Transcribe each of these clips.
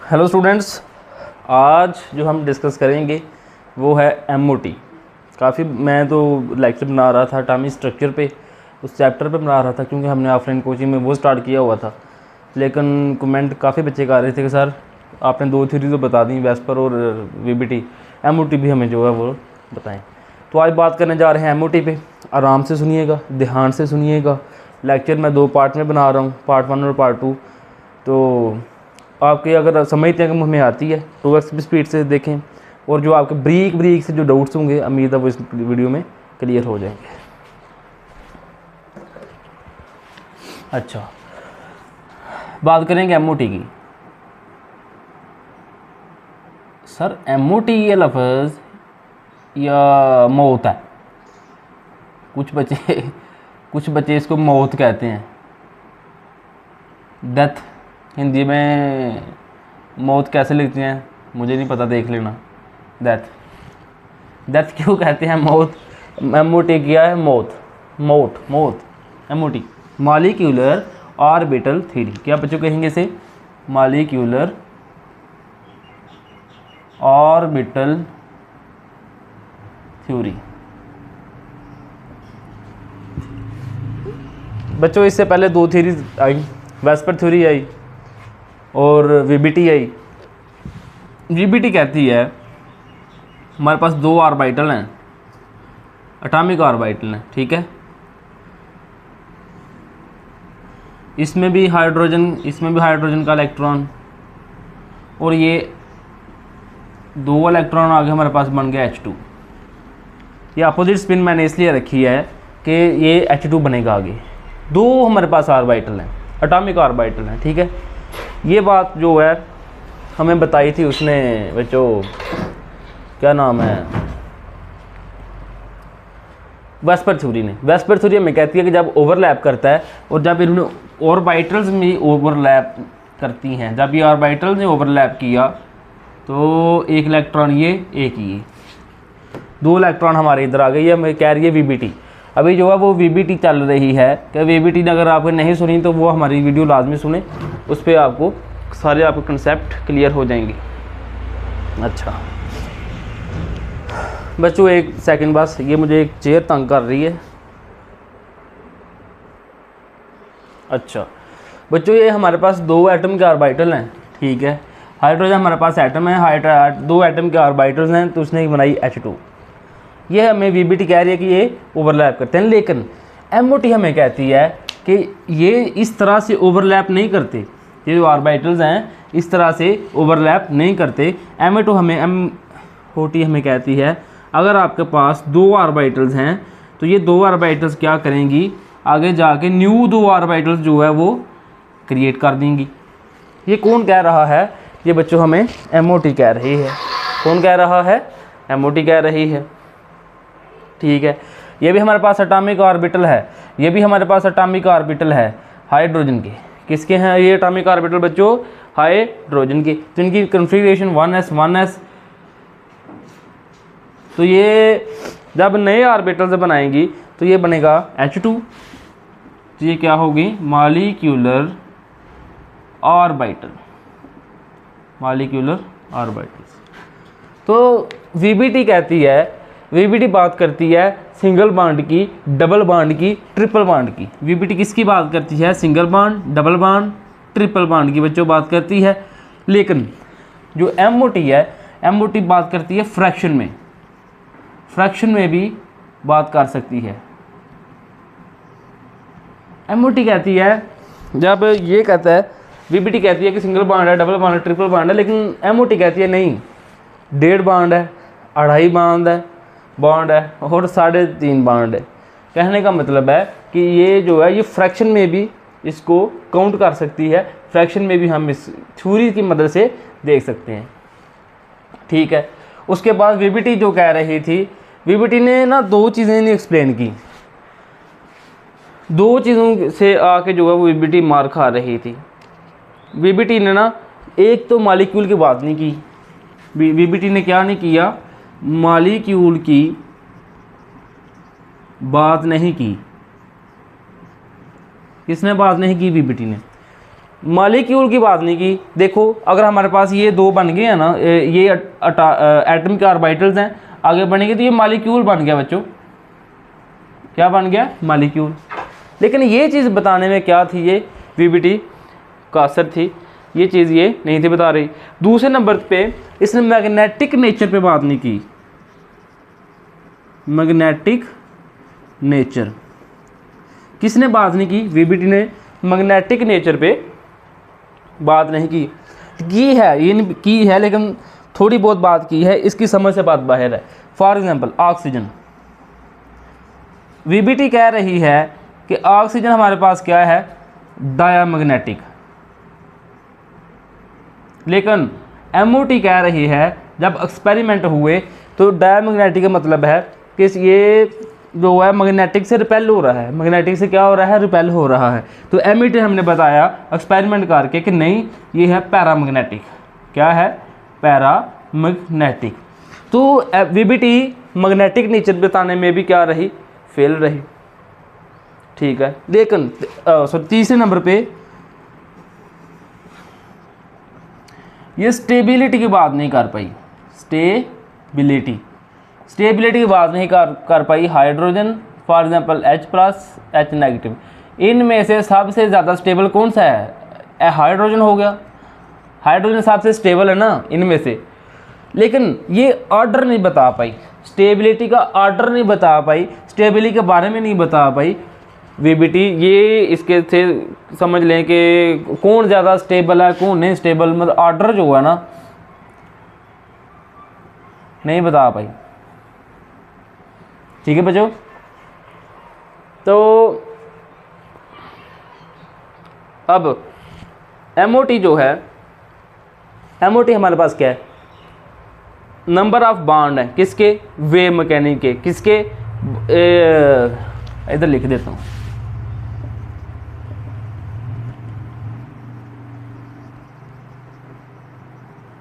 Hello students, आज जो हम डिस्कस करेंगे वो है एमओटी। काफ़ी मैं तो लेक्चर बना रहा था एटॉमिक स्ट्रक्चर पे, उस चैप्टर पे बना रहा था क्योंकि हमने ऑफलाइन कोचिंग में वो स्टार्ट किया हुआ था। लेकिन कमेंट काफ़ी बच्चे कर रहे थे कि सर आपने दो थ्योरी तो बता दी, वेस्पर और वीबीटी, एमओटी भी हमें जो है वो बताएं। तो आज बात करने जा रहे हैं एमओटी पे। आराम से सुनिएगा, ध्यान से सुनिएगा। लेक्चर मैं दो पार्ट में बना रहा हूँ, पार्ट 1 और पार्ट 2। तो आपके अगर समझते हैं कि हमें आती है 2x स्पीड से देखें, और जो आपके ब्रीक ब्रीक से जो डाउट्स होंगे उम्मीद है वो इस वीडियो में क्लियर हो जाएंगे। अच्छा, बात करेंगे एमओटी की। सर एमओटी ये लफ्ज़ या मौत है, कुछ बच्चे इसको मौत कहते हैं। डेथ हिंदी में मौत कैसे लिखते हैं मुझे नहीं पता, देख लेना। डेथ क्यों कहते हैं मौत? एमओटी क्या है? मौत एमओटी मॉलिक्यूलर ऑर्बिटल थ्योरी। क्या बच्चों कहेंगे इसे? Molecular orbital theory. बच्चों इससे पहले दो थ्योरी आई, वेस्पर थ्योरी आई और वीबीटी आई। वीबीटी कहती है हमारे पास दो ऑर्बिटल हैं, एटॉमिक ऑर्बिटल हैं, ठीक है। इसमें भी हाइड्रोजन का इलेक्ट्रॉन, और ये दो इलेक्ट्रॉन आगे हमारे पास बन गया H2। ये अपोजिट स्पिन मैंने इसलिए रखी है कि ये H2 बनेगा आगे। दो हमारे पास ऑर्बिटल हैं, एटॉमिक ऑर्बिटल हैं, ठीक है। ये बात जो है हमें बताई थी उसने बच्चों, क्या नाम है, वेस्पर थ्योरी ने। वेस्पर थ्योरी हमें कहती है कि जब ओवरलैप करता है और जब इन्होंने ऑर्बिटल्स में ओवरलैप करती हैं, जब ये ऑर्बिटल्स ने ओवरलैप किया तो एक इलेक्ट्रॉन ये, एक ये, दो इलेक्ट्रॉन हमारे इधर आ गए। ये हमें कह रही है वीबीटी। अभी जो है वो वीबीटी चल रही है कि वीबीटी ने अगर आपने नहीं सुनी तो वो हमारी वीडियो लाजमी सुने, उस पर आपको सारे आपके कंसेप्ट क्लियर हो जाएंगे। अच्छा बच्चों एक सेकंड बस, ये मुझे एक चेयर तंग कर रही है। अच्छा बच्चों, ये हमारे पास दो एटम के ऑर्बिटल हैं, ठीक है। हाइड्रोजन हमारे पास एटम है, दो एटम के ऑर्बिटल्स हैं, तो उसने बनाई H2। ये हमें वीबीटी कह रही है कि ये ओवरलैप करते हैं, लेकिन एमओटी हमें कहती है कि ये इस तरह से ओवरलैप नहीं करते। ये जो ऑर्बिटल्स हैं इस तरह से ओवरलैप नहीं करते। एमओटी हमें कहती है अगर आपके पास दो ऑर्बिटल्स हैं तो ये दो ऑर्बिटल्स क्या करेंगी, आगे जाके न्यू दो ऑर्बिटल्स जो है वो क्रिएट कर देंगी। ये कौन कह रहा है? ये बच्चों हमें एमओटी कह रही है। कौन कह रहा है? एमओटी कह रही है, ठीक है। ये भी हमारे पास एटॉमिक ऑर्बिटल है, ये भी हमारे पास एटॉमिक ऑर्बिटल है हाइड्रोजन के। किसके हैं ये एटॉमिक ऑर्बिटल बच्चों? हाइड्रोजन के। तो इनकी कॉन्फ़िगरेशन 1s। तो ये जब नए ऑर्बिटल बनाएंगी तो ये बनेगा H2। तो ये क्या होगी? Molecular orbital, molecular orbitals. तो वीबीटी कहती है, वीबीटी बात करती है सिंगल बॉन्ड की, डबल बॉन्ड की, ट्रिपल बॉन्ड की। वीबीटी किसकी बात करती है? Single bond, double bond, triple bond की बच्चों बात करती है। लेकिन जो एमओटी है, एमओटी बात करती है फ्रैक्शन में भी बात कर सकती है। एमओटी कहती है, जब ये कहता है, वीबीटी कहती है कि सिंगल बॉन्ड है, डबल बॉन्ड है, ट्रिपल बॉन्ड है, लेकिन एमओटी कहती है नहीं, 1.5 बॉन्ड है, 2.5 बॉन्ड है और 3.5 बॉन्ड है। कहने का मतलब है कि ये जो है ये फ्रैक्शन में भी इसको काउंट कर सकती है, फ्रैक्शन में भी हम इस थ्योरी की मदद से देख सकते हैं, ठीक है। उसके बाद वीबीटी जो कह रही थी, वीबीटी ने ना दो चीज़ें नहीं एक्सप्लेन की, दो चीज़ों से आके जो है वो वीबीटी मार खा रही थी। वीबीटी ने ना एक तो मॉलिक्यूल की बात नहीं की, वीबीटी ने क्या नहीं किया, मॉलिक्यूल की बात नहीं की। किसने बात नहीं की? वीबीटी ने। मालिक्यूल की बात नहीं की। देखो अगर हमारे पास ये दो बन गए हैं ना, ये एटम के ऑर्बिटल्स हैं, आगे बनेंगे तो ये मालिक्यूल बन गया बच्चों। क्या बन गया? मालिक्यूल। लेकिन ये चीज़ बताने में क्या थी, ये वीबीटी का असर थी, ये चीज़ ये नहीं थी बता रही। दूसरे नंबर पे इसने मैग्नेटिक नेचर पे बात नहीं की। मैग्नेटिक नेचर किसने बात नहीं की? वीबीटी ने मैग्नेटिक नेचर पे बात नहीं की है, ये नहीं की है लेकिन थोड़ी बहुत बात की है, इसकी समझ से बात बाहर है। फॉर एग्जांपल ऑक्सीजन, वीबीटी कह रही है कि ऑक्सीजन हमारे पास क्या है? डायामैग्नेटिक। लेकिन एमओटी कह रही है जब एक्सपेरिमेंट हुए तो डायामैग्नेटिक का मतलब है कि ये जो है मैग्नेटिक से रिपेल हो रहा है, मैग्नेटिक से क्या हो रहा है? रिपेल हो रहा है। तो एमईटी हमने बताया एक्सपेरिमेंट करके कि नहीं, ये है पैरामैग्नेटिक। क्या है? पैरामैग्नेटिक। तो वीबीटी मैग्नेटिक नेचर बताने में भी क्या रही? फेल रही। ठीक है। लेकिन तीसरे नंबर पे ये स्टेबिलिटी की बात नहीं कर पाई। स्टेबिलिटी की बात नहीं कर पाई। Hydrogen for example H+, H-, इनमें से सबसे ज़्यादा स्टेबल कौन सा है? हाइड्रोजन हो गया। हाइड्रोजन सबसे स्टेबल है ना इनमें से। लेकिन ये ऑर्डर नहीं बता पाई, स्टेबिलिटी का ऑर्डर नहीं बता पाई, स्टेबिलिटी के बारे में नहीं बता पाई वीबीटी। ये इसके से समझ लें कि कौन ज़्यादा स्टेबल है कौन नहीं स्टेबल, मतलब ऑर्डर जो है ना नहीं बता पाई। ठीक है बच्चों। तो अब एमओटी जो है, एमओटी हमारे पास क्या है? नंबर ऑफ बॉन्ड है किसके? वेव मैकेनिक के। किसके? इधर लिख देता हूँ,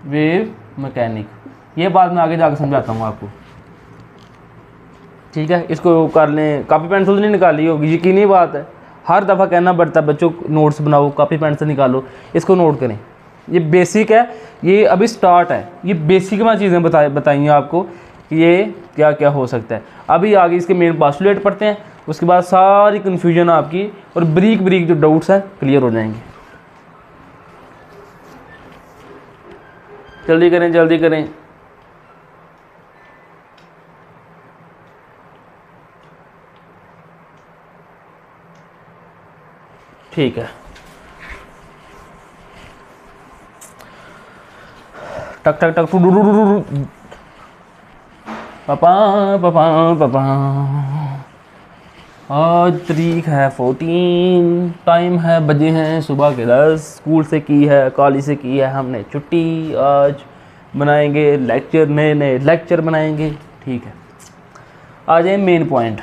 वेव मैकेनिक। ये बात मैं आगे जाकर समझाता हूँ आपको। ठीक है, इसको कर लें। कॉपी पेंसिल नहीं निकाली होगी, यकीनी बात है, हर दफ़ा कहना पड़ता है बच्चों नोट्स बनाओ, कॉपी पेंसिल निकालो, इसको नोट करें। ये बेसिक है, ये अभी स्टार्ट है, ये बेसिक में चीज़ें बताइए आपको कि ये क्या क्या हो सकता है। अभी आगे इसके मेन पोस्टुलेट पढ़ते हैं, उसके बाद सारी कन्फ्यूजन आपकी और ब्रीक ब्रीक जो डाउट्स हैं क्लियर हो जाएंगे। जल्दी करें जल्दी करें। ठीक है, टक टक टक पापा पापा पापा। आज तारीख है 14, टाइम है बजे हैं सुबह के 10। स्कूल से की है, कॉलेज से की है हमने छुट्टी। आज बनाएंगे लेक्चर, नए नए लेक्चर बनाएंगे। ठीक है, आ जाए मेन पॉइंट।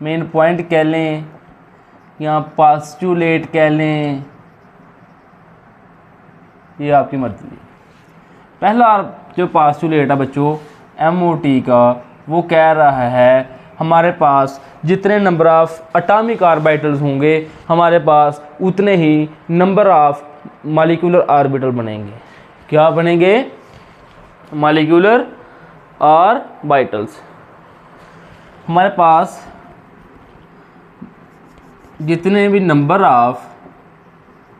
मेन पॉइंट कह लें या पोस्टुलेट कह लें, ये आपकी मर्जी है। पहला जो पोस्टुलेट है बच्चों एमओटी का, वो कह रहा है हमारे पास जितने नंबर ऑफ एटॉमिक ऑर्बिटल्स होंगे हमारे पास उतने ही नंबर ऑफ मॉलिक्यूलर ऑर्बिटल बनेंगे। क्या बनेंगे? Molecular orbitals. हमारे पास जितने भी नंबर ऑफ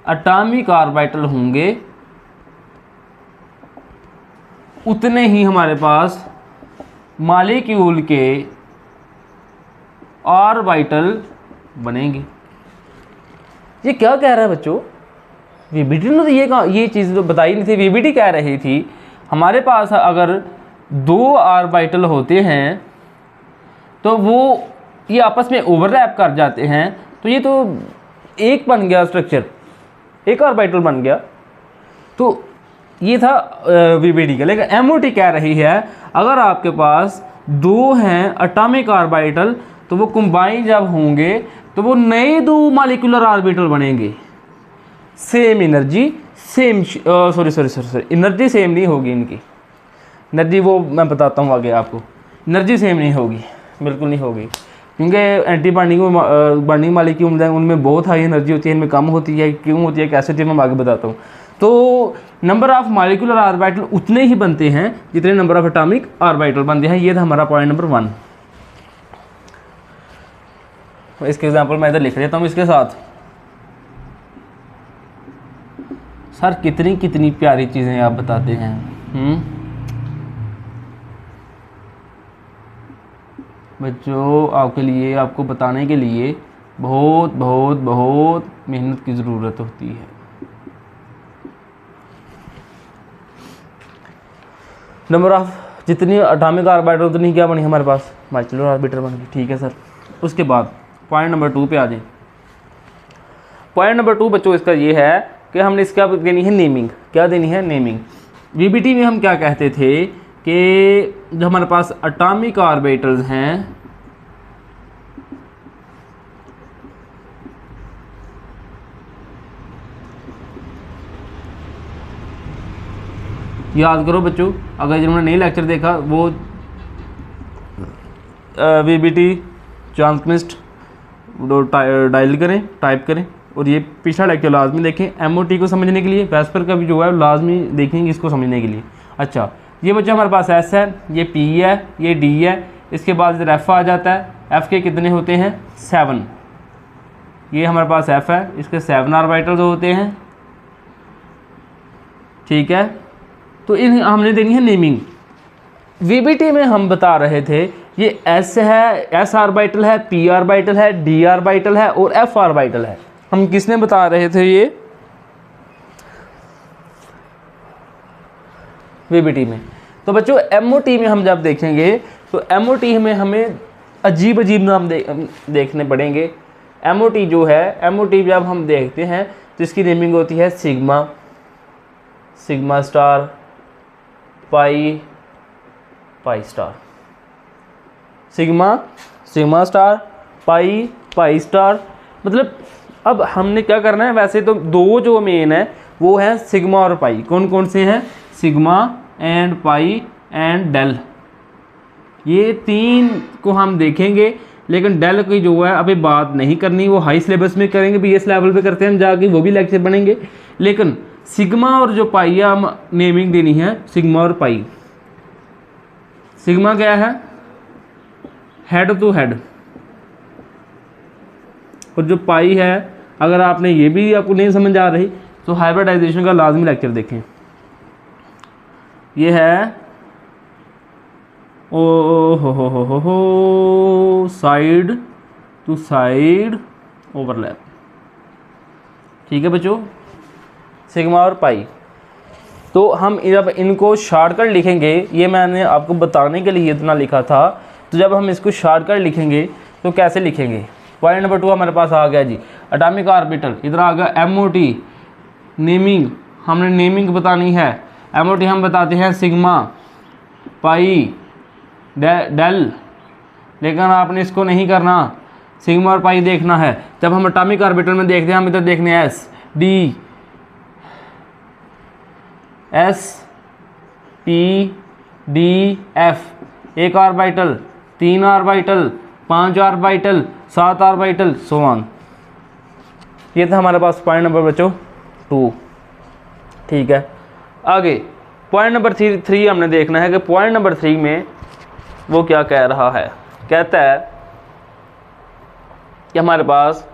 एटॉमिक ऑर्बिटल होंगे उतने ही हमारे पास मॉलिक्यूल के ऑर्बिटल बनेंगे। ये क्या कह रहा है बच्चों? वीबीटी ने तो ये चीज़ तो बताई नहीं थी। वीबीटी कह रही थी हमारे पास अगर दो ऑर्बिटल होते हैं तो वो ये आपस में ओवरलैप कर जाते हैं, तो ये तो एक बन गया स्ट्रक्चर, एक ऑर्बिटल बन गया। तो ये था वीबीटी का। लेकिन एमओटी कह रही है अगर आपके पास दो हैं एटॉमिक ऑर्बिटल तो वो कंबाइन जब होंगे तो वो नए दो मॉलिक्यूलर ऑर्बिटल बनेंगे। Same energy, same sorry energy same नहीं होगी इनकी। एनर्जी वो मैं बताता हूँ आगे आपको, एनर्जी सेम नहीं होगी, बिल्कुल नहीं होगी। क्योंकि एंटी बॉन्डिंग मालिक्यूल्स हैं उनमें बहुत हाई एनर्जी होती है, इनमें कम होती है। क्यों होती है, कैसे होती है, मैं आगे बताता हूँ। तो नंबर ऑफ मॉलिक्यूलर ऑर्बिटल उतने ही बनते हैं जितने नंबर ऑफ एटॉमिक ऑर्बिटल बनते हैं। ये था हमारा पॉइंट नंबर 1। इसके एग्जांपल मैं इधर लिख देता हूँ इसके साथ। सर कितनी कितनी प्यारी चीज़ें आप बताते हैं। बच्चों आपके लिए, आपको बताने के लिए बहुत बहुत बहुत मेहनत की ज़रूरत होती है। नंबर ऑफ जितनी एटॉमिक ऑर्बिटल उतनी क्या बनी हमारे पास, मॉलिक्यूलर ऑर्बिटल बन गई। ठीक है सर। उसके बाद पॉइंट नंबर 2 पे आ जाए। पॉइंट नंबर 2 बच्चों इसका ये है कि हमने इसका देनी है नेमिंग। क्या देनी है, नेमिंग। वीबीटी में हम क्या कहते थे कि जो हमारे पास एटॉमिक ऑर्बिटल्स हैं, याद करो बच्चों, अगर जिन्होंने नहीं लेक्चर देखा वो वीबीटी ट्रांसमिस्ट डायल करें, टाइप करें, और ये पिछला लेक्चर लाजमी देखें एमओटी को समझने के लिए। वेस्पर का भी जो है लाजमी देखेंगे इसको समझने के लिए। अच्छा, ये बच्चा हमारे पास एस है, ये पी है, ये डी है। इसके बाद इधर एफ आ जाता है। एफ के कितने होते हैं, 7। ये हमारे पास एफ है, इसके 7 ऑर्बिटल्स होते हैं। ठीक है, तो इन हमने देनी है नेमिंग। वीबीटी में हम बता रहे थे ये एस है, एस ऑर्बिटल है, पी ऑर्बिटल है, डी ऑर्बिटल है और एफ ऑर्बिटल है। हम किसने बता रहे थे ये, वीबीटी में। तो बच्चों एमओटी में हम जब देखेंगे तो एमओटी में हमें अजीब अजीब नाम देखने पड़ेंगे। एमओटी जो है, एमओटी जब हम देखते हैं तो इसकी नेमिंग होती है sigma, sigma star, pi, pi star. Sigma, sigma star, pi, pi star. मतलब अब हमने क्या करना है, वैसे तो 2 जो मेन है वो है सिग्मा और पाई। कौन कौन से हैं, sigma and pi and del. ये 3 को हम देखेंगे, लेकिन डेल की जो है अभी बात नहीं करनी, वो हाई सिलेबस में करेंगे। भी इस लेवल पे करते हैं हम जाके, वो भी लेक्चर बनेंगे। लेकिन सिग्मा और जो पाई हम नेमिंग देनी है, सिग्मा और पाई। सिग्मा क्या है, हेड टू हेड, और जो पाई है, अगर आपने ये भी आपको नहीं समझ आ रही तो हाइब्रिडाइजेशन का लाजमी लेक्चर देखें। ये है ओ हो साइड टू साइड ओवरलैप। ठीक है बच्चों, सिग्मा और पाई। तो हम जब इनको शॉर्टकट लिखेंगे, ये मैंने आपको बताने के लिए इतना लिखा था, तो जब हम इसको शॉर्टकट लिखेंगे तो कैसे लिखेंगे। पॉइंट नंबर 2 हमारे पास आ गया जी, एटॉमिक ऑर्बिटल। इधर आ गया एमओटी, नेमिंग। हमने नेमिंग बतानी है। एमओटी हम बताते हैं सिग्मा, पाई, डेल, लेकिन आपने इसको नहीं करना, सिग्मा और पाई देखना है। जब हम एटॉमिक ऑर्बिटल में देखते हैं, हम इधर देखने S, D, S, P, D, F. 1 orbital, 3 orbital, 5 orbital, 7 orbital, so on. ये था हमारे पास पॉइंट नंबर बच्चों 2। ठीक है, आगे पॉइंट नंबर 3 हमने देखना है कि पॉइंट नंबर 3 में वो क्या कह रहा है। कहता है कि हमारे पास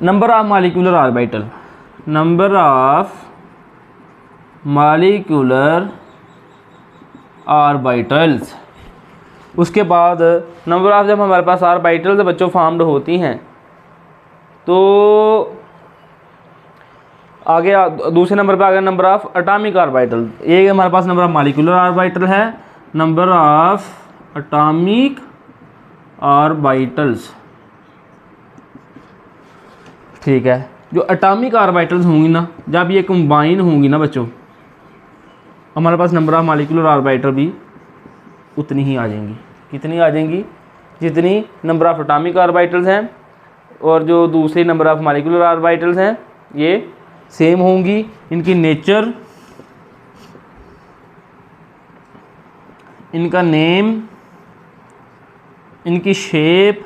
number of molecular orbital, number of molecular orbitals. उसके बाद नंबर ऑफ, जब हमारे पास ऑर्बिटल्स बच्चों फॉर्म्ड होती हैं तो आगे दूसरे नंबर पे आ गया नंबर ऑफ एटॉमिक ऑर्बिटल। ये हमारे पास नंबर ऑफ मॉलिक्यूलर ऑर्बिटल है, नंबर ऑफ एटॉमिक ऑर्बिटल्स। ठीक है, जो एटॉमिक ऑर्बिटल्स होंगी ना, जब ये कंबाइन होंगी ना बच्चों, हमारे पास नंबर ऑफ मॉलिक्यूलर ऑर्बिटल भी उतनी ही आ जाएंगी। कितनी आ जाएंगी, जितनी नंबर ऑफ एटॉमिक ऑर्बिटल्स हैं, और जो दूसरी नंबर ऑफ मॉलिक्यूलर ऑर्बिटल्स हैं ये सेम होंगी। इनकी नेचर, इनका नेम, इनकी शेप,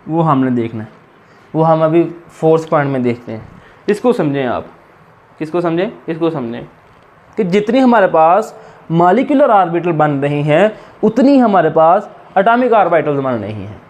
वो हमने देखना है, वो हम अभी फोर्थ पॉइंट में देखते हैं। इसको समझें आप, किसको समझें, इसको समझें कि जितनी हमारे पास मॉलिक्यूलर ऑर्बिटल बन रही हैं उतनी हमारे पास एटॉमिक ऑर्बिटल्स बन रही हैं।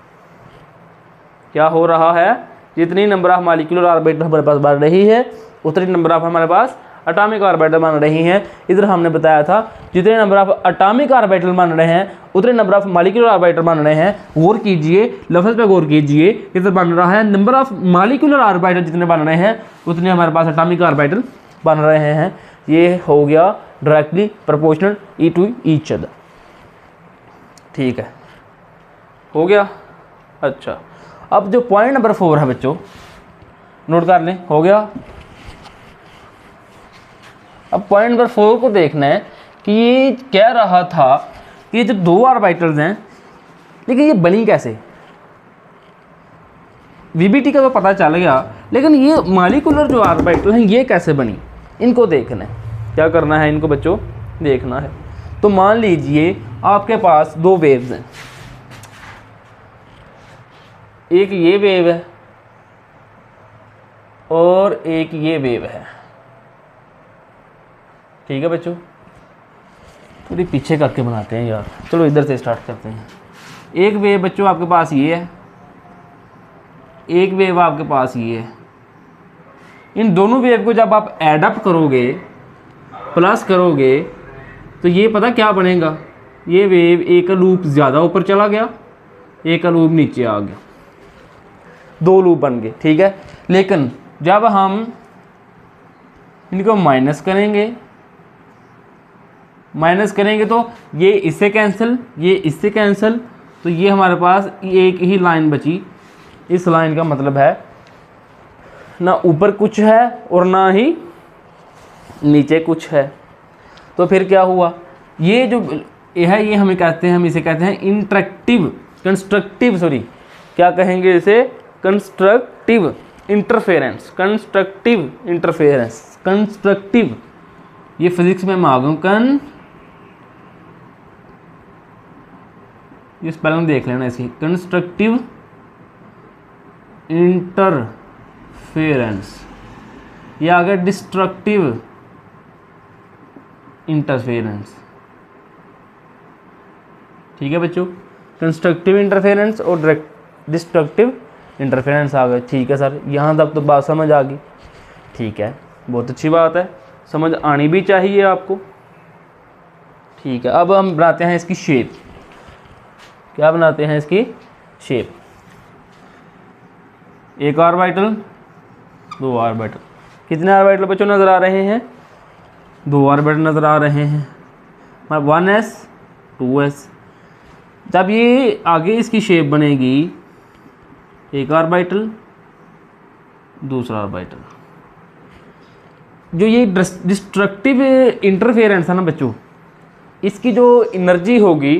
क्या हो रहा है, जितनी नंबर ऑफ मॉलिक्यूलर ऑर्बिटल हमारे पास बन रही है उतनी नंबर ऑफ हमारे पास एटॉमिक ऑर्बिटल बन रही हैं। इधर हमने बताया था जितने नंबर ऑफ एटॉमिक ऑर्बिटल बन रहे हैं उतने नंबर ऑफ मॉलिक्यूलर ऑर्बिटल बन रहे हैं। गौर कीजिए, लफ्ज़ पे गौर कीजिए, इधर बन रहा है नंबर ऑफ मॉलिक्यूलर ऑर्बिटल जितने बन रहे हैं उतने हमारे पास एटॉमिक ऑर्बिटल बन रहे हैं। ये हो गया डायरेक्टली प्रोपोर्शनल ई टू ईच अदर। ठीक है, हो गया। अच्छा, अब जो पॉइंट नंबर 4 है बच्चों, नोट कर लें, हो गया। अब पॉइंट नंबर 4 को देखना है कि ये कह रहा था कि ये जो 2 ऑर्बिटल्स हैं, लेकिन ये बनी कैसे। वीबीटी का तो पता चल गया, लेकिन ये मॉलिक्यूलर जो ऑर्बिटल हैं ये कैसे बनी, इनको देखना है। क्या करना है, इनको बच्चों देखना है। तो मान लीजिए आपके पास 2 वेव्स हैं, एक ये वेव है और एक ये वेव है। ठीक है बच्चों, थोड़ी पीछे करके बनाते हैं यार, चलो इधर से स्टार्ट करते हैं। एक वेव बच्चों आपके पास ये है, एक वेव आपके पास ये है। इन दोनों वेव को जब आप ऐड अप करोगे, प्लस करोगे, तो ये पता क्या बनेगा, ये वेव एक लूप ज़्यादा ऊपर चला गया, एक लूप नीचे आ गया, 2 लूप बन गए। ठीक है, लेकिन जब हम इनको माइनस करेंगे तो ये इससे कैंसिल, ये इससे कैंसिल, तो ये हमारे पास एक ही लाइन बची। इस लाइन का मतलब है ना ऊपर कुछ है और ना ही नीचे कुछ है। तो फिर क्या हुआ, ये जो है ये हमें कहते हैं, हम इसे कहते हैं कंस्ट्रक्टिव क्या कहेंगे इसे, कंस्ट्रक्टिव इंटरफेरेंस। कंस्ट्रक्टिव, ये फिजिक्स में मैं आ गया, ये स्पेलिंग देख लेना इसकी, कंस्ट्रक्टिव इंटरफेरेंस। ये आ गया डिस्ट्रक्टिव इंटरफेरेंस। ठीक है बच्चों, कंस्ट्रक्टिव इंटरफेरेंस और डिस्ट्रक्टिव इंटरफेरेंस आ गए। ठीक है सर, यहाँ तक तो बात समझ आ गई। ठीक है, बहुत अच्छी बात है, समझ आनी भी चाहिए आपको। ठीक है, अब हम बनाते हैं इसकी शेप। क्या बनाते हैं इसकी शेप, एक ऑर्बिटल, 2 ऑर्बिटल। कितने ऑर्बिटल बच्चों नज़र आ रहे हैं, 2 ऑर्बिटल नज़र आ रहे हैं, 1s 2s। जब ये आगे इसकी शेप बनेगी, एक ऑर्बिटल, दूसरा ऑर्बिटल। जो ये डिस्ट्रक्टिव इंटरफेरेंस है ना बच्चों, इसकी जो एनर्जी होगी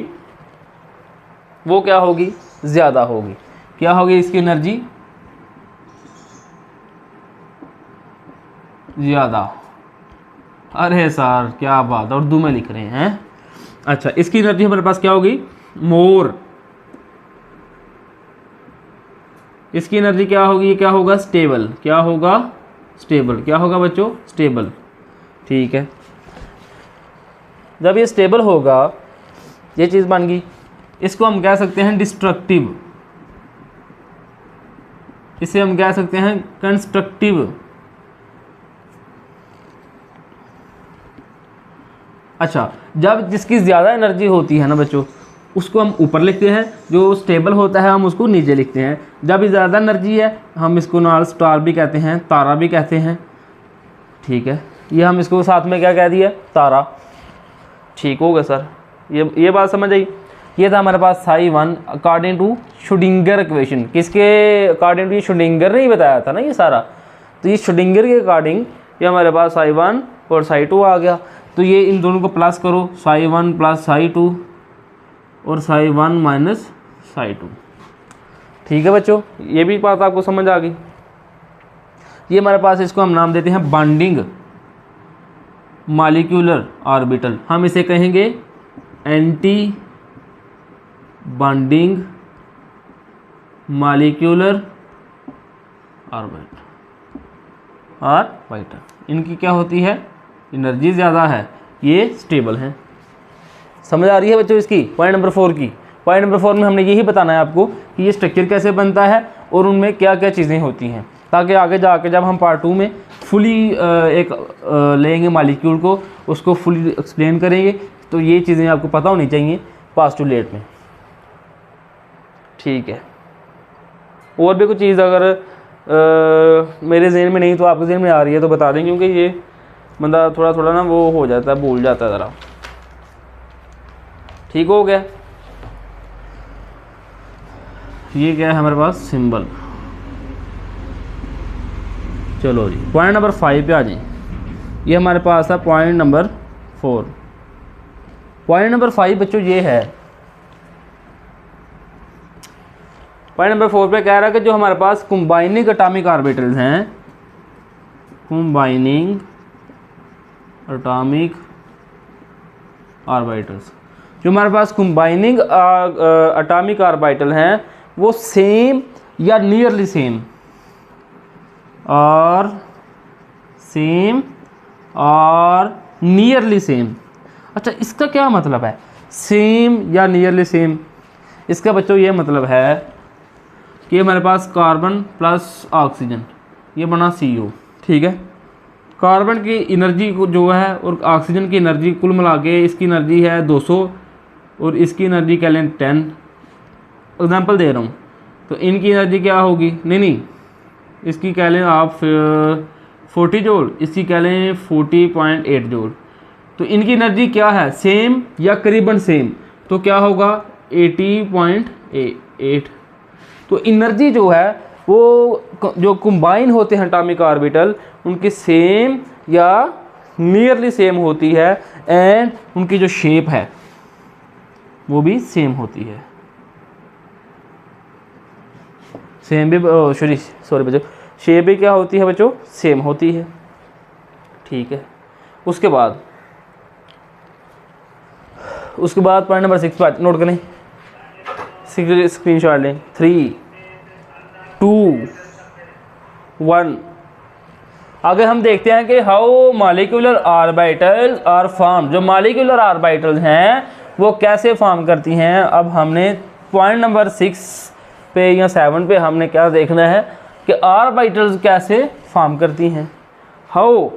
वो क्या होगी, ज़्यादा होगी। क्या होगी इसकी एनर्जी, ज़्यादा। अरे सर क्या बात है, उर्दू में लिख रहे हैं। अच्छा, इसकी एनर्जी हमारे पास क्या होगी, मोर। इसकी एनर्जी क्या होगी, क्या होगा, स्टेबल। क्या होगा, स्टेबल। क्या होगा बच्चों, स्टेबल। ठीक है, जब ये स्टेबल होगा, ये चीज़ बन गई, इसको हम कह सकते हैं डिस्ट्रक्टिव, इसे हम कह सकते हैं कंस्ट्रक्टिव। अच्छा, जब जिसकी ज़्यादा एनर्जी होती है ना बच्चों, उसको हम ऊपर लिखते हैं, जो स्टेबल होता है हम उसको नीचे लिखते हैं। जब ये ज़्यादा एनर्जी है हम इसको नाल स्टार भी कहते हैं, तारा भी कहते हैं। ठीक है, ये हम इसको साथ में क्या कह दिया, तारा। ठीक होगा सर, ये बात समझ आई। ये था हमारे पास psi1 according to Schrodinger equation. किसके अकॉर्डिंग टू, ये श्रोडिंगर ने ही बताया था ना ये सारा, तो ये श्रोडिंगर के अकॉर्डिंग ये हमारे पास psi1 और psi2 आ गया। तो ये इन दोनों को प्लस करो, psi1 प्लस psi2 और psi1 माइनस psi2। ठीक है बच्चों, ये भी बात आपको समझ आ गई। ये हमारे पास, इसको हम नाम देते हैं बॉन्डिंग मॉलिक्यूलर ऑर्बिटल। हम इसे कहेंगे एंटी बॉन्डिंग मॉलिक्यूलर ऑर्बिटर, इनकी क्या होती है, एनर्जी ज़्यादा है, ये स्टेबल हैं। समझ आ रही है बच्चों इसकी, पॉइंट नंबर 4 की। पॉइंट नंबर 4 में हमने यही बताना है आपको कि ये स्ट्रक्चर कैसे बनता है और उनमें क्या क्या चीज़ें होती हैं, ताकि आगे जाके जब हम पार्ट 2 में फुली लेंगे मॉलिक्यूल को, उसको फुली एक्सप्लेन करेंगे, तो ये चीज़ें आपको पता होनी चाहिए पास टू लेट में। ठीक है, और भी कुछ चीज़ अगर मेरे जहन में नहीं तो आपके जहन में आ रही है तो बता दें, क्योंकि ये बंदा थोड़ा थोड़ा ना वो हो जाता है, भूल जाता है ज़रा। ठीक हो गया, ये क्या है हमारे पास सिंबल। चलो जी पॉइंट नंबर 5 पे आ जाएं। ये हमारे पास है पॉइंट नंबर 4। पॉइंट नंबर 5 बच्चों ये है, पॉइंट नंबर 4 पे कह रहा है कि जो हमारे पास कंबाइनिंग एटॉमिक ऑर्बिटल्स हैं, कंबाइनिंग एटॉमिक ऑर्बिटल्स, जो हमारे पास कंबाइनिंग एटॉमिक ऑर्बिटल हैं वो सेम या नियरली सेम और नियरली सेम। अच्छा, इसका क्या मतलब है सेम या नियरली सेम? इसका बच्चों ये मतलब है कि हमारे पास कार्बन प्लस ऑक्सीजन, ये बना CO, ठीक है। कार्बन की एनर्जी को जो है और ऑक्सीजन की एनर्जी कुल मिला के इसकी एनर्जी है 200 और इसकी एनर्जी कह लें 10, एग्जांपल दे रहा हूँ। तो इनकी एनर्जी क्या होगी, नहीं इसकी कह लें आप 40 जूल, इसकी कह लें 40.8 जूल। तो इनकी एनर्जी क्या है, सेम या करीबन सेम, तो क्या होगा 80.8। तो एनर्जी जो है वो जो कंबाइन होते हैं एटॉमिक ऑर्बिटल उनकी सेम या नियरली सेम होती है, एंड उनकी जो शेप है वो भी सेम होती है। सेम भी सॉरी बच्चों, शेप भी क्या होती है बच्चों, सेम होती है। ठीक है, उसके बाद पॉइंट नंबर 6 पर नोट करें, स्क्रीनशॉट लें। 3, 2, 1। आगे हम देखते हैं कि how molecular orbitals are form. जो मॉलिक्यूलर ऑर्बिटल्स हैं वो कैसे फॉर्म करती हैं। अब हमने पॉइंट नंबर 6 पे या 7 पे हमने क्या देखना है कि ऑर्बिटल्स कैसे फॉर्म करती हैं। How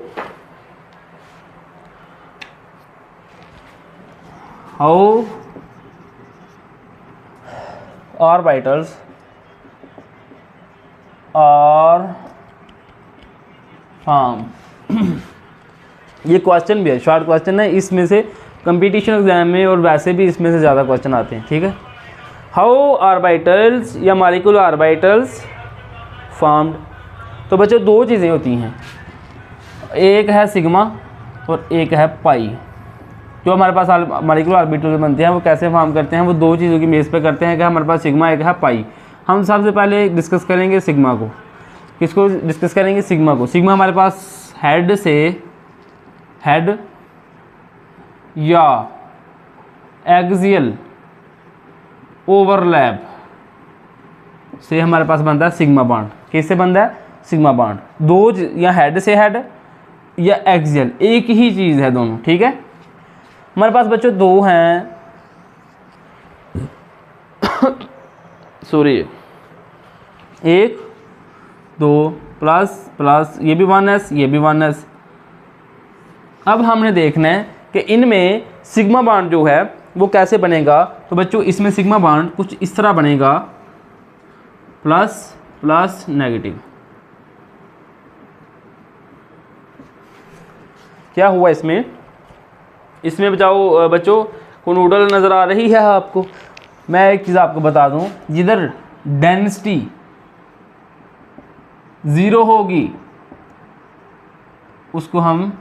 orbitals are form. ये क्वेश्चन भी है, शॉर्ट क्वेश्चन है, इसमें से कंपटीशन एग्जाम में और वैसे भी इसमें से ज़्यादा क्वेश्चन आते हैं। ठीक है, हाउ ऑर्बिटल्स या मॉलिक्यूलर ऑर्बिटल्स फॉर्म्ड। तो बच्चों दो चीज़ें होती हैं, एक है सिग्मा और एक है पाई। जो हमारे पास मॉलिक्यूलर ऑर्बिटल बनते हैं वो कैसे फॉर्म करते हैं, वो दो चीज़ों की बेस पे करते हैं कि हमारे पास सिग्मा, एक है पाई। हम सबसे पहले डिस्कस करेंगे सिग्मा को। किसको डिस्कस करेंगे, सिग्मा को। सिग्मा हमारे पास हेड या एक्सियल ओवरलैप से हमारे पास बनता है सिग्मा बॉन्ड। किससे बनता है, सिग्मा बॉन्ड। दो या हेड से हेड या एक्सियल, एक ही चीज़ है दोनों। ठीक है, हमारे पास बच्चों दो हैं सॉरी 1 2 प्लस प्लस, ये भी 1s ये भी 1s। अब हमने देखना है कि इनमें सिग्मा बॉन्ड जो है वो कैसे बनेगा। तो बच्चों इसमें सिग्मा बॉन्ड कुछ इस तरह बनेगा, प्लस प्लस नेगेटिव। क्या हुआ इसमें बच्चों को नूडल नज़र आ रही है आपको। मैं एक चीज़ आपको बता दूं, जिधर डेंसिटी 0 होगी उसको हम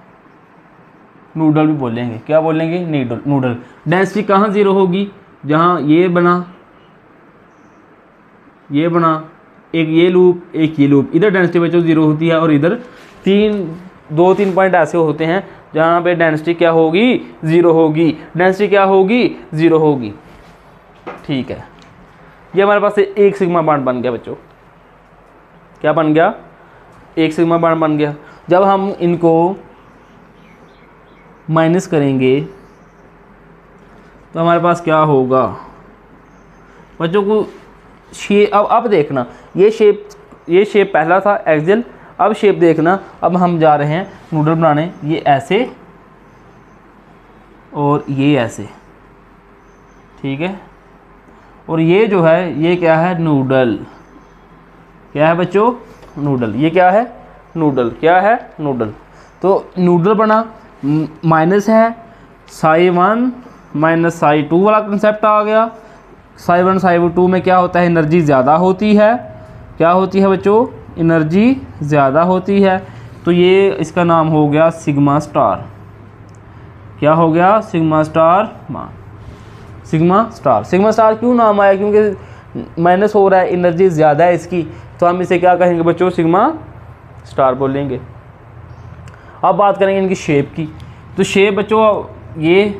नूडल भी बोलेंगे। क्या बोलेंगे, नूडल। डेंसिटी कहाँ 0 होगी, जहाँ ये बना एक ये लूप एक ये लूप, इधर डेंसिटी बच्चों 0 होती है और इधर 2-3 पॉइंट ऐसे होते हैं जहाँ पे डेंसिटी क्या होगी, 0 होगी। डेंसिटी क्या होगी, 0 होगी। ठीक है, ये हमारे पास एक सिग्मा बॉन्ड बन गया बच्चों। क्या बन गया? एक सिग्मा बॉन्ड बन गया। जब हम इनको माइनस करेंगे तो हमारे पास क्या होगा बच्चों को? शेप अब देखना, ये शेप पहला था एक्सियल, अब शेप देखना, अब हम जा रहे हैं नूडल बनाने, ये ऐसे और ये ऐसे, ठीक है। और ये जो है ये क्या है? नूडल। क्या है बच्चों? नूडल। ये क्या है? नूडल। क्या है? नूडल। तो नूडल बना, माइनस है psi1 माइनस psi2 वाला कंसेप्ट आ गया। psi1 psi2 में क्या होता है? एनर्जी ज़्यादा होती है। क्या होती है बच्चों? एनर्जी ज़्यादा होती है। तो ये इसका नाम हो गया सिग्मा स्टार। क्या हो गया? Sigma star. Sigma star. Sigma star क्यों नाम आया? क्योंकि माइनस हो रहा है, एनर्जी ज़्यादा है इसकी, तो हम इसे क्या कहेंगे बच्चों? सिग्मा स्टार बोलेंगे। अब बात करेंगे इनकी शेप की। तो शेप बच्चों ये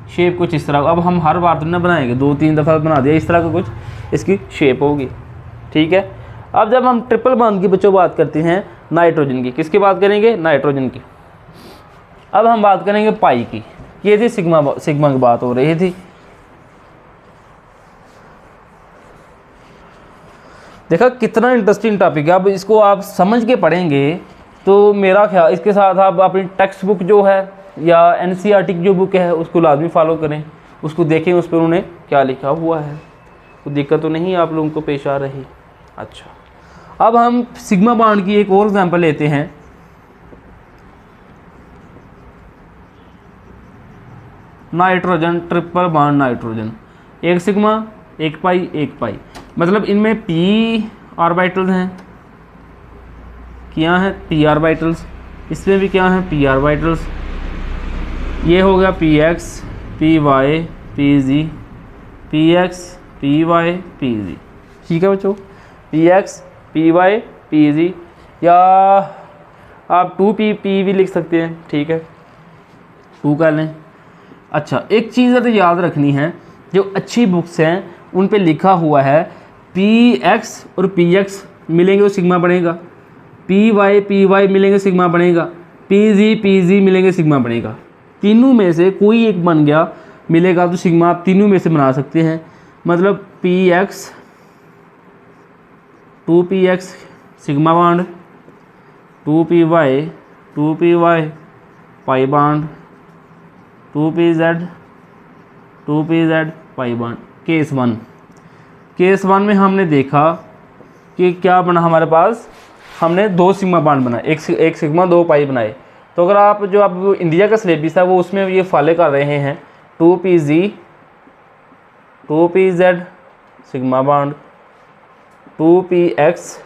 शेप कुछ इस तरह। अब हम हर बार तो ना बनाएंगे, 2-3 दफ़ा बना दिया, इस तरह का कुछ इसकी शेप होगी, ठीक है। अब जब हम ट्रिपल बॉन्ड की बच्चों बात करते हैं नाइट्रोजन की, किसकी बात करेंगे? नाइट्रोजन की। अब हम बात करेंगे पाई की। ये थी सिग्मा की बात हो रही थी। देखा कितना इंटरेस्टिंग टॉपिक है। अब इसको आप समझ के पढ़ेंगे तो मेरा ख्याल, इसके साथ आप अपनी टेक्स्ट बुक जो है या एनसीईआरटी की जो बुक है उसको लाजमी फॉलो करें, उसको देखें उस पर उन्होंने क्या लिखा हुआ है। कोई दिक्कत तो नहीं आप लोगों को पेश आ रही? अच्छा, अब हम सिग्मा बॉन्ड की एक और एग्जांपल लेते हैं। नाइट्रोजन, ट्रिपल बॉन्ड नाइट्रोजन, एक सिग्मा एक पाई, मतलब इनमें p ऑर्बिटल्स हैं, क्या है? p orbitals. इसमें भी क्या है? p orbitals. ये हो गया px py pz, px py pz, ठीक है बच्चों। px py pz, या आप 2p भी लिख सकते हैं, ठीक है, 2 कर लें। अच्छा, एक चीज़ तो याद रखनी है, जो अच्छी बुक्स हैं उन पे लिखा हुआ है px और px मिलेंगे तो सिग्मा बनेगा, py मिलेंगे सिग्मा बनेगा, pz मिलेंगे सिग्मा बनेगा। तीनों में से कोई एक बन गया मिलेगा तो सिग्मा आप तीनों में से बना सकते हैं। मतलब px 2px sigma bond, 2py pi bond, 2pz pi bond. Case one में हमने देखा कि क्या बना हमारे पास? हमने 2 सिग्मा बॉन्ड बनाए, एक सिग्मा 2 पाई बनाए। तो अगर आप जो अब इंडिया का सिलेबस है वो उसमें ये फॉलो कर रहे हैं 2pz sigma bond, 2px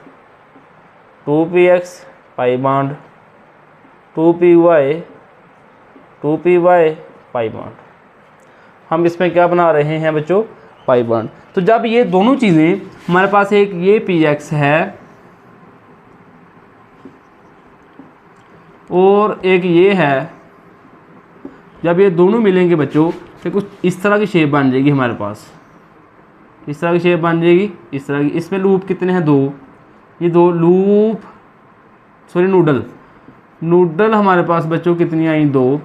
pi bond, 2py pi bond. हम इसमें क्या बना रहे हैं बच्चों? Pi bond. तो जब ये दोनों चीज़ें हमारे पास, एक ये px है और एक ये है, जब ये दोनों मिलेंगे बच्चों तो कुछ इस तरह की शेप बन जाएगी हमारे पास। इस तरह की शेप बन जाएगी, इस तरह की। इसमें लूप कितने हैं? 2। ये 2 लूप, सॉरी नूडल हमारे पास बच्चों कितनी आई? 2।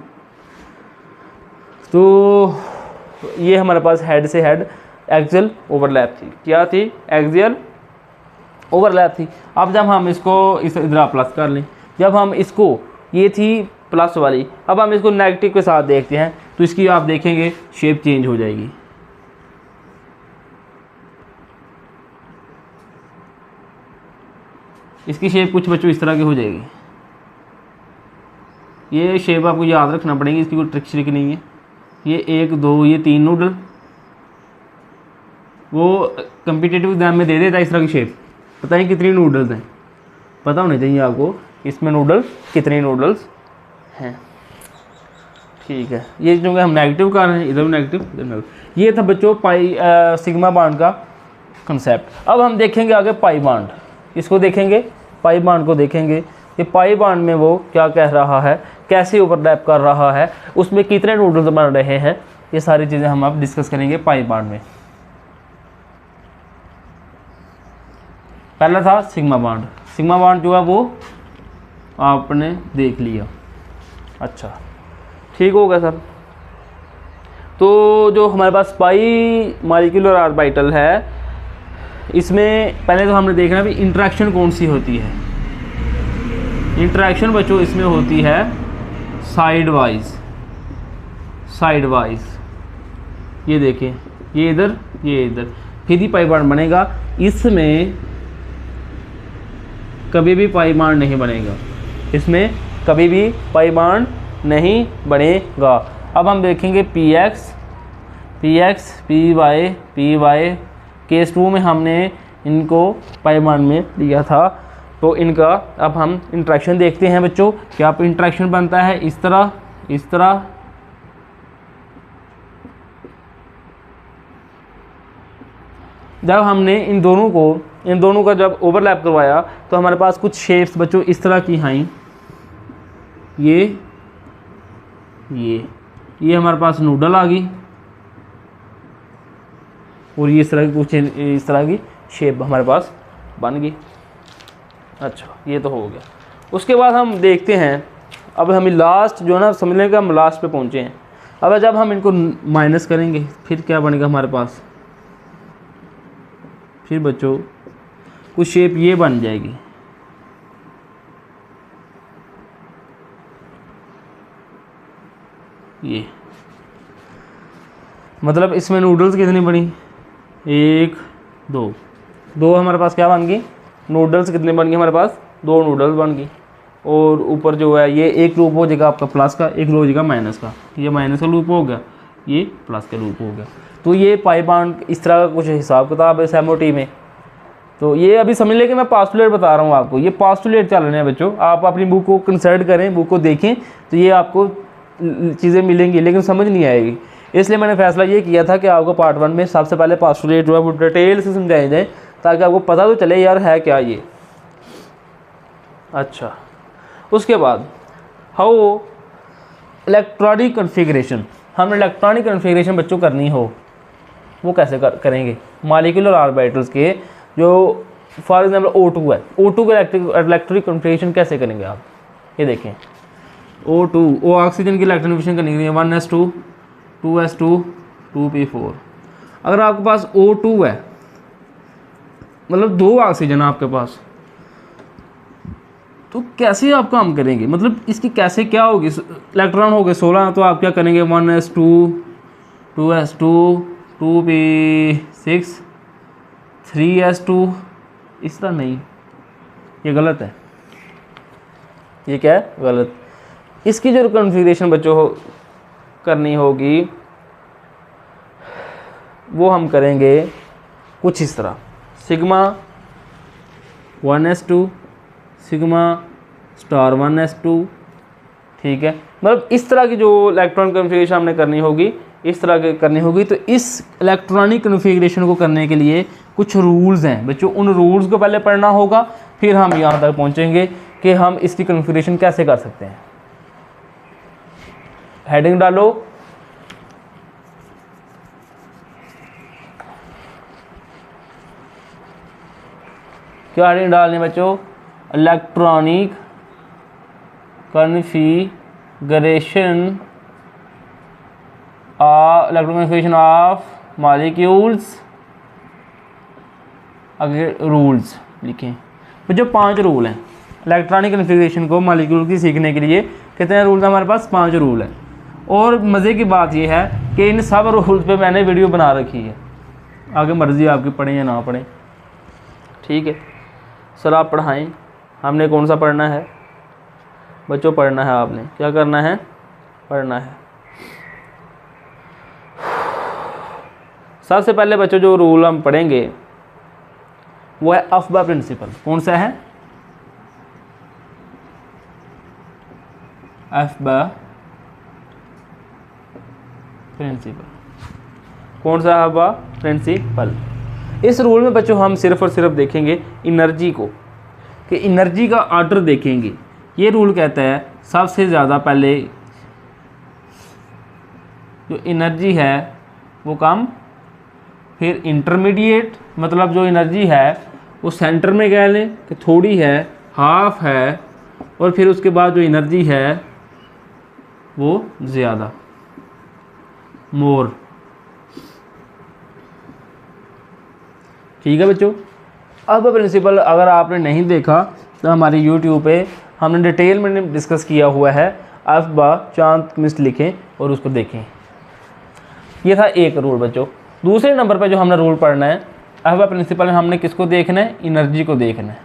तो ये हमारे पास हेड से हेड एक्सियल ओवरलैप थी। क्या थी? एक्सियल ओवरलैप थी। अब जब हम इसको इधर प्लस कर लें, जब हम इसको, ये थी प्लस वाली, अब हम इसको नेगेटिव के साथ देखते हैं तो इसकी आप देखेंगे शेप चेंज हो जाएगी। इसकी शेप कुछ बच्चों इस तरह की हो जाएगी। ये शेप आपको याद रखना पड़ेगी, इसकी कोई ट्रिक श्रिक नहीं है। ये 1 2 ये 3 नूडल, वो कम्पिटिटिव एग्जाम में दे देता है इस तरह की शेप। पता नहीं कितनी नूडल्स हैं, पता होने चाहिए आपको इसमें नूडल कितने नूडल्स हैं, ठीक है। ये जो हम नेगेटिव कर रहे हैं, इधर नेगेटिव इधर नेगेटिव। ये था बच्चों सिग्मा बॉन्ड का कंसेप्ट। अब हम देखेंगे आगे पाई बॉन्ड। इसको देखेंगे, पाई बॉन्ड को देखेंगे। ये पाई बॉन्ड में वो क्या कह रहा है, कैसे ओवरलैप कर रहा है, उसमें कितने नूडल्स बन रहे हैं, ये सारी चीज़ें हम अब डिस्कस करेंगे पाई बॉन्ड में। पहला था सिग्मा बॉन्ड। सिग्मा बॉन्ड जो है वो आपने देख लिया। अच्छा, ठीक हो गया सर। तो जो हमारे पास पाई मॉलिक्यूलर ऑर्बिटल है, इसमें पहले तो हमने देखना भी इंटरेक्शन कौन सी होती है। इंटरेक्शन बच्चों इसमें होती है साइड वाइज। ये देखें, ये इधर ये इधर, फिर ही पाई बॉन्ड बनेगा। इसमें कभी भी पाई बॉन्ड नहीं बनेगा, इसमें कभी भी पाई बॉन्ड नहीं बनेगा। अब हम देखेंगे p x, p y. Case 2 में हमने इनको पाई बॉन्ड में लिया था। तो इनका अब हम इंटरेक्शन देखते हैं बच्चों। क्या आप इंटरेक्शन बनता है इस तरह। जब हमने इन दोनों का जब ओवरलैप करवाया तो हमारे पास कुछ शेप्स बच्चों इस तरह की हैं। ये हमारे पास नूडल आ गई, और ये इस तरह की शेप हमारे पास बन गई। अच्छा, ये तो हो गया। उसके बाद हम देखते हैं, अब हमें लास्ट जो है ना, समझ लें कि हम लास्ट पे पहुंचे हैं। अब जब हम इनको माइनस करेंगे फिर क्या बनेगा हमारे पास, फिर बच्चों कुछ शेप ये बन जाएगी। ये मतलब इसमें नूडल्स कितनी बनी, 1 2 हमारे पास क्या बन गई, नूडल्स कितने बन गए हमारे पास, 2 नूडल्स बन गई। और ऊपर जो है ये एक लूप हो जाएगा आपका प्लस का, एक लूप हो जाएगा माइनस का। ये माइनस का लूप हो गया, ये प्लस का लूप हो गया। तो ये पाई बॉन्ड इस तरह का कुछ हिसाब किताब है एमओटी में। तो ये अभी समझ लें कि मैं पास्टुलेट बता रहा हूँ आपको, ये पास्टुलेट चल रहे हैं बच्चों। आप अपनी बुक को कंसल्ट करें, बुक को देखें तो ये आपको चीज़ें मिलेंगी, लेकिन समझ नहीं आएगी। इसलिए मैंने फैसला ये किया था कि आपको पार्ट 1 में सबसे पहले पास्टुलेट जो है वो डिटेल से समझाए जाए, ताकि आपको पता तो चले यार है क्या ये। अच्छा, उसके बाद हाउ इलेक्ट्रॉनिक कन्फिग्रेशन। हम इलेक्ट्रॉनिक कन्फिग्रेशन बच्चों करनी हो वो कैसे करेंगे। मॉलिक्यूलर ऑर्बिटल्स के जो फॉर एग्जांपल O2 है, O2 का इलेक्ट्रॉनिक कन्फिग्रेशन कैसे करेंगे आप, ये देखें। O2 ऑक्सीजन की इलेक्ट्रॉनिफिकेशन करनी है 1s2 2s2 2p4। अगर आपके पास O2 है, मतलब 2 ऑक्सीजन आपके पास, तो कैसे आप काम करेंगे, मतलब इसकी कैसे क्या होगी। इलेक्ट्रॉन हो गए 16, तो आप क्या करेंगे 1s2 2s2 2p6 3s2, इस तरह नहीं, ये गलत है। ये क्या है, गलत। इसकी जो कॉन्फ़िगरेशन बच्चों करनी होगी वो हम करेंगे कुछ इस तरह, sigma 1s2 sigma star 1s2, ठीक है। मतलब इस तरह की जो इलेक्ट्रॉन कॉन्फ़िगरेशन हमने करनी होगी, इस तरह की करनी होगी। तो इस इलेक्ट्रॉनिक कॉन्फ़िगरेशन को करने के लिए कुछ रूल्स हैं बच्चों, उन रूल्स को पहले पढ़ना होगा, फिर हम यहाँ तक पहुँचेंगे कि हम इसकी कॉन्फ़िगरेशन कैसे कर सकते हैं। हेडिंग डालो, क्या हेडिंग डालनी बच्चों, इलेक्ट्रॉनिक कॉन्फ़िगरेशन ऑफ मॉलिक्यूल्स, अगर रूल्स लिखें तो जो 5 रूल हैं इलेक्ट्रॉनिक कॉन्फ़िगरेशन को मॉलिक्यूल की सीखने के लिए। कितने रूल हैं हमारे पास, 5 रूल हैं। और मज़े की बात यह है कि इन सब रूल्स पे मैंने वीडियो बना रखी है, आगे मर्ज़ी आपकी पढ़ें या ना पढ़ें, ठीक है। सर आप पढ़ाएं, हमने कौन सा पढ़ना है बच्चों, पढ़ना है, आपने क्या करना है, पढ़ना है। सबसे पहले बच्चों जो रूल हम पढ़ेंगे वो है अफबा प्रिंसिपल। कौन सा है, अफबा प्रिंसिपल। कौन सा अफबा प्रिंसिपल। इस रूल में बच्चों हम सिर्फ और सिर्फ देखेंगे एनर्जी को, कि एनर्जी का ऑर्डर देखेंगे। ये रूल कहता है सबसे ज़्यादा पहले जो एनर्जी है वो कम, फिर इंटरमीडिएट मतलब जो एनर्जी है वो सेंटर में कह लें कि थोड़ी है, हाफ है, और फिर उसके बाद जो एनर्जी है वो ज़्यादा, मोर। ठीक है बच्चों। अब प्रिंसिपल अगर आपने नहीं देखा तो हमारी यूट्यूब पे हमने डिटेल में डिस्कस किया हुआ है, अल्फ बा चांद मिस लिखें और उसको देखें। ये था एक रूल बच्चों। दूसरे नंबर पे जो हमने रूल पढ़ना है अल्फ बा प्रिंसिपल में, हमने किसको देखना है? एनर्जी को देखना है।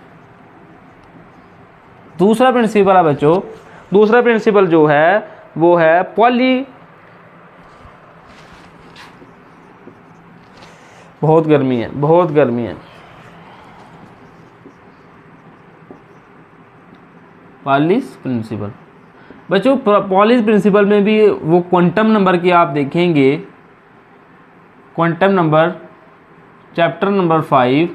दूसरा प्रिंसिपल है बच्चों, दूसरा प्रिंसिपल जो है वो है पॉली, बहुत गर्मी है, बहुत गर्मी है, पॉलिस प्रिंसिपल। बच्चों पॉलिस प्रिंसिपल में भी वो क्वांटम नंबर की आप देखेंगे, क्वांटम नंबर चैप्टर नंबर 5,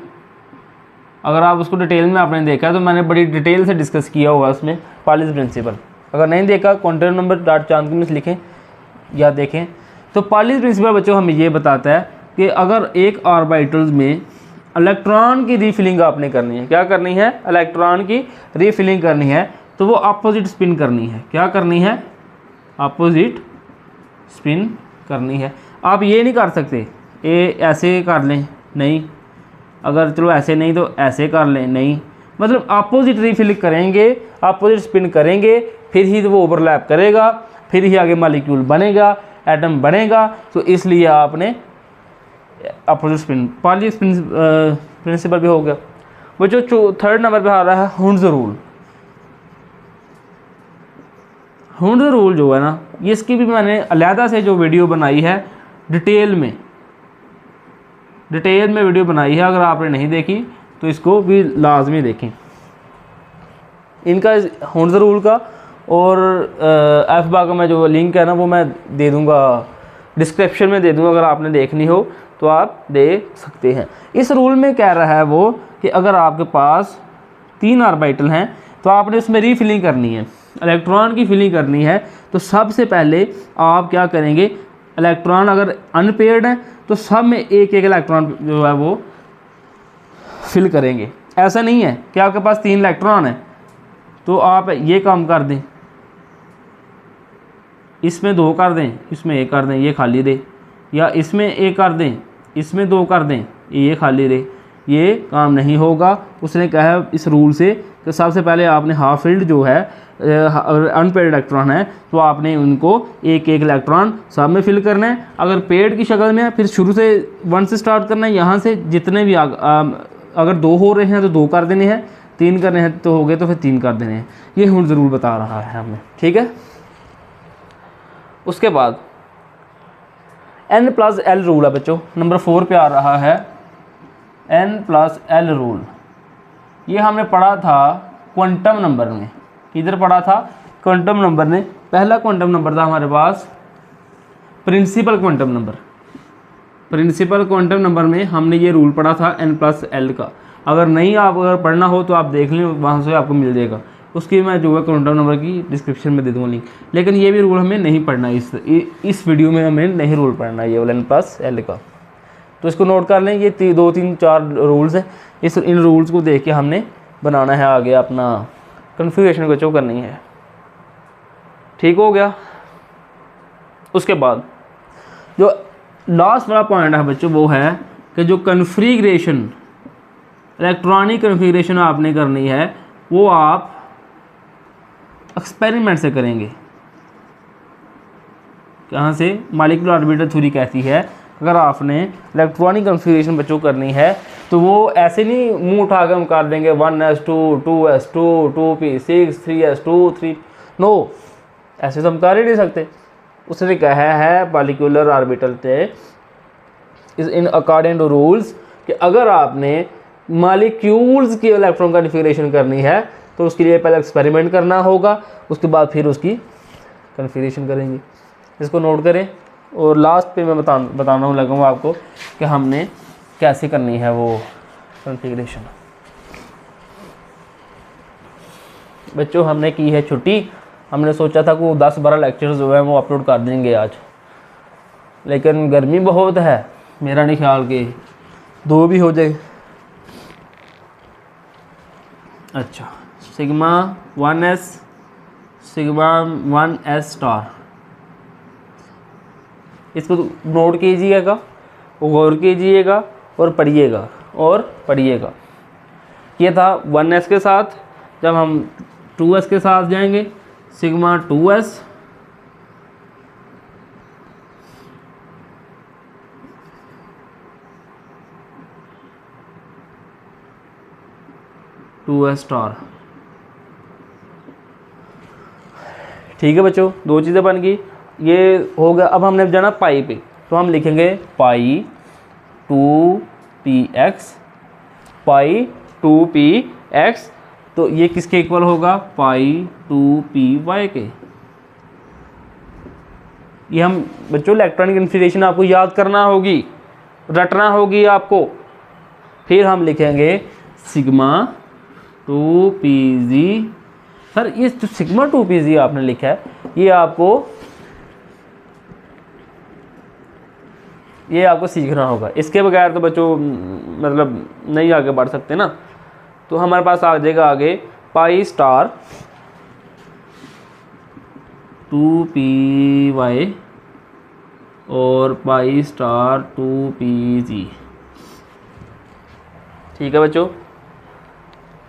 अगर आप उसको डिटेल में आपने देखा तो मैंने बड़ी डिटेल से डिस्कस किया हुआ उसमें पॉलिस प्रिंसिपल। अगर नहीं देखा क्वांटम नंबर डॉट चांद में लिखें या देखें। तो पॉलिस प्रिंसिपल बच्चों हमें ये बताता है कि अगर एक ऑर्बिटल्स में इलेक्ट्रॉन की रीफिलिंग आपने करनी है, क्या करनी है? इलेक्ट्रॉन की रीफिलिंग करनी है, तो वो अपोजिट स्पिन करनी है। क्या करनी है? अपोजिट स्पिन करनी है। आप ये नहीं कर सकते ये ऐसे कर लें, नहीं, अगर चलो ऐसे नहीं तो ऐसे कर लें, नहीं, मतलब अपोजिट रीफिलिंग करेंगे, अपोजिट स्पिन करेंगे, फिर ही वो ओवरलैप करेगा, फिर ही आगे मॉलिक्यूल बनेगा, एटम बनेगा। तो इसलिए आपने अपोजिट स्पिन, पॉलिस प्रिंसिपल भी हो गया। वो जो थर्ड नंबर पे आ रहा है हुंड्स रूल। हुंड्स रूल जो है ना, इसकी भी मैंने अलहदा से जो वीडियो बनाई है डिटेल में वीडियो बनाई है, अगर आपने नहीं देखी तो इसको भी लाजमी देखें। इनका हुंड्स रूल का और एफ बा का मैं जो लिंक है ना वो मैं दे दूंगा, डिस्क्रिप्शन में दे दूंगा, अगर आपने देखनी हो तो आप देख सकते हैं। इस रूल में कह रहा है वो कि अगर आपके पास 3 ऑर्बिटल हैं तो आपने उसमें रीफिलिंग करनी है, इलेक्ट्रॉन की फिलिंग करनी है। तो सबसे पहले आप क्या करेंगे? इलेक्ट्रॉन अगर अनपेयर्ड है तो सब में एक एक इलेक्ट्रॉन जो है वो फिल करेंगे। ऐसा नहीं है कि आपके पास 3 इलेक्ट्रॉन है तो आप ये काम कर दें, इसमें 2 कर दें, इसमें 1 कर दें, ये खाली दे, या इसमें 1 कर दें, इसमें 2 कर दें, ये खाली रहे। ये काम नहीं होगा। उसने कहा है इस रूल से कि सबसे पहले आपने हाफ फील्ड जो है, अगर अनपेड इलेक्ट्रॉन है तो आपने उनको एक एक इलेक्ट्रॉन सब में फिल करना है। अगर पेड की शक्ल में है फिर शुरू से 1 से स्टार्ट करना है, यहाँ से जितने भी अगर 2 हो रहे हैं तो 2 कर देने हैं, 3 करने हैं तो हो गए तो फिर 3 कर देने हैं। ये हुंड्स रूल बता रहा है हमें, ठीक है। उसके बाद N+L रूल है बच्चों, नंबर 4 पे आ रहा है N+L रूल। ये हमने पढ़ा था क्वांटम नंबर में। किधर पढ़ा था? क्वांटम नंबर में। पहला क्वांटम नंबर था हमारे पास principal quantum number. Principal quantum number में हमने ये रूल पढ़ा था N+L का। अगर नहीं आप अगर पढ़ना हो तो आप देख लें, वहाँ से आपको मिल जाएगा। उसकी मैं जो है क्वांटम नंबर की डिस्क्रिप्शन में दे दूँगा लिंक। लेकिन ये भी रूल हमें नहीं पढ़ना, इस वीडियो में हमें नहीं रूल पढ़ना ये वाला N+L का। तो इसको नोट कर लें, ये 2 3 4 रूल्स हैं। इन रूल्स को देख के हमने बनाना है आगे अपना कन्फिगरेशन को जो करनी है। ठीक हो गया। उसके बाद जो लास्ट वाला पॉइंट है बच्चों वो है कि जो कन्फिगरेशन, इलेक्ट्रॉनिक कन्फिगरेशन आपने करनी है वो आप एक्सपेरिमेंट से करेंगे। कहाँ से? मॉलिक्यूलर ऑर्बिटल थ्योरी कहती है अगर आपने इलेक्ट्रॉनिक कन्फिगरेशन बच्चों करनी है तो वो ऐसे नहीं मुंह उठा के हम कर देंगे 1s2 2s2 2p6 3s2 3, no, ऐसे तो हम कर ही नहीं सकते। उसने कहा है मॉलिक्यूलर ऑर्बिटल से is in according to rules कि अगर आपने मॉलिक्यूल्स की इलेक्ट्रॉन कन्फिगरेशन करनी है तो उसके लिए पहले एक्सपेरिमेंट करना होगा, उसके बाद फिर उसकी कन्फिगरेशन करेंगे। इसको नोट करें। और लास्ट पे मैं बताना लगूँगा आपको कि हमने कैसे करनी है वो कन्फिगरेशन। बच्चों हमने की है छुट्टी, हमने सोचा था कि वो 10-12 लेक्चर्स जो है वो अपलोड कर देंगे आज, लेकिन गर्मी बहुत है, मेरा नहीं ख्याल कि 2 भी हो जाए। अच्छा, sigma 1s sigma 1s star, इसको नोट कीजिएगा, गौर कीजिएगा और पढ़िएगा। ये था 1s के साथ। जब हम 2s के साथ जाएंगे, सिग्मा 2s स्टार। ठीक है बच्चों, 2 चीज़ें बन गई, ये हो गया। अब हमने जाना पाई पे, तो हम लिखेंगे पाई 2px, पाई 2px। तो ये किसके इक्वल होगा? पाई 2py के। ये हम बच्चों इलेक्ट्रॉनिक इन्फॉर्मेशन आपको याद करना होगी, रटना होगी आपको। फिर हम लिखेंगे सिग्मा 2pg। सर ये जो सिग्मा 2pg आपने लिखा है, ये आपको सीखना होगा। इसके बगैर तो बच्चों मतलब नहीं आगे बढ़ सकते ना। तो हमारे पास आ जाएगा आगे पाई स्टार 2py और पाई स्टार 2pg। ठीक है बच्चों,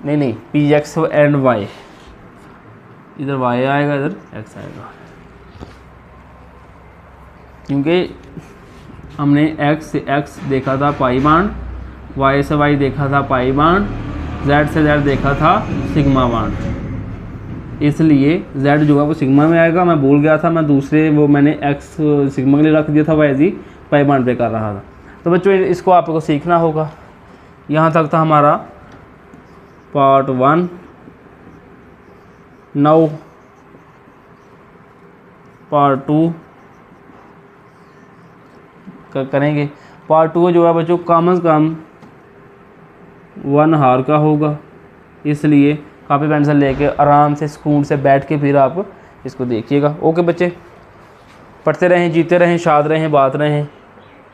नहीं px एंड y, इधर y आएगा, इधर x आएगा, क्योंकि हमने x से x देखा था पाई बांड, y से y देखा था पाई बांड, z से z देखा था सिग्मा बांड, इसलिए z जो है वो सिग्मा में आएगा। मैं भूल गया था, मैं दूसरे वो मैंने x सिग्मा के लिए रख दिया था, y जी पाई बांड पे कर रहा था। तो बच्चों इसको आपको सीखना होगा। यहाँ तक था हमारा पार्ट 1। नाउ पार्ट 2 करेंगे। पार्ट 2 जो है बच्चों कम से कम 1 आवर का होगा, इसलिए कापी पेंसिल लेके आराम से सुकून से बैठ के फिर आप इसको देखिएगा। ओके बच्चे, पढ़ते रहें, जीते रहें, शाद रहें, बात रहें।